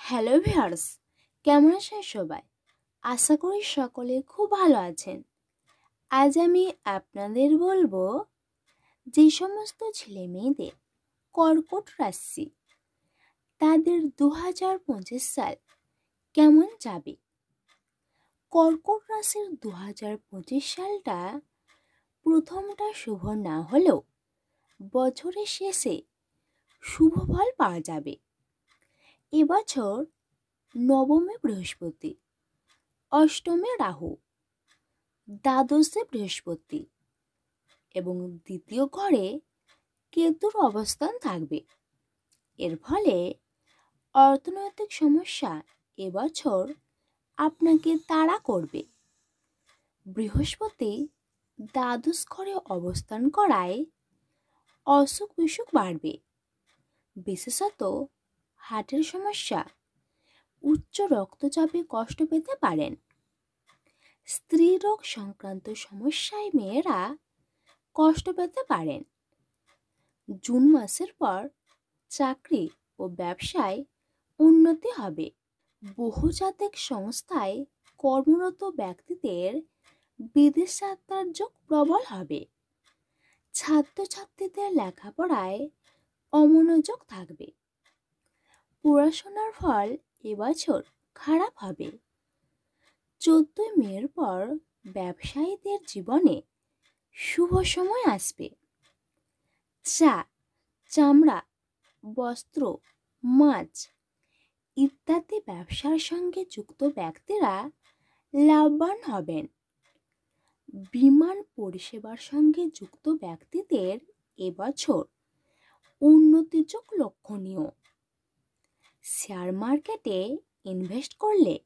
Hello viewers, কেমন আছেন সবাই? আশা করি সকলে খুব ভালো আছেন। আজ আমি আপনাদের বলবো যে সমস্ত ছেলে মেয়েদের কর্কট রাশি তাদের 2025 সাল কেমন যাবে। কর্কট রাশির 2025 সালটা প্রথমটা শুভ না হলেও বছরের শেষে শুভ ফল পাওয়া যাবে। এবছর নবমে বৃহস্পতি, অষ্টমে রাহু, দ্বাদশে বৃহস্পতি এবং দ্বিতীয় ঘরে কেতুর অবস্থান থাকবে। এর ফলে অর্থনৈতিক সমস্যা এবছর আপনাকে তাড়া করবে। বৃহস্পতি দ্বাদশ ঘরে অবস্থান করায় অসুখ বিসুখ বাড়বে, বিশেষত হার্টের সমস্যা, উচ্চ রক্তচাপে কষ্ট পেতে পারেন। স্ত্রী রোগ সংক্রান্ত সমস্যায় মেয়েরা কষ্ট পেতে পারেন। জুন মাসের পর চাকরি ও ব্যবসায় উন্নতি হবে। বহুজাতিক সংস্থায় কর্মরত ব্যক্তিদের বিদেশ যাত্রার যোগ প্রবল হবে। ছাত্রছাত্রীদের লেখাপড়ায় অমনোযোগ থাকবে। পড়াশোনার ফল এবছর খারাপ হবে। 14 মের পর ব্যবসায়ীদের জীবনে শুভ সময় আসবে। চা, চামড়া, বস্ত্র, মাছ ইত্যাদি ব্যবসার সঙ্গে যুক্ত ব্যক্তিরা লাভবান হবেন। বিমান পরিষেবার সঙ্গে যুক্ত ব্যক্তিদের এবছর উন্নতিযোগ লক্ষণীয়। শেয়ার মার্কেটে ইনভেস্ট করলে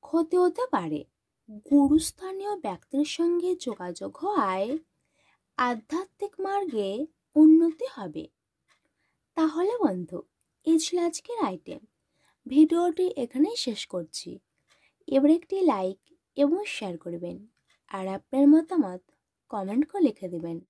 ক্ষতি হতে পারে। গুরুস্থানীয় ব্যক্তির সঙ্গে যোগাযোগ হওয়ায় আধ্যাত্মিক মার্গে উন্নতি হবে। তাহলে বন্ধু, এই ছিল আজকের আইটেম। ভিডিওটি এখানেই শেষ করছি। এবার একটি লাইক এবং শেয়ার করবেন আর আপনার মতামত কমেন্ট করে লিখে দেবেন।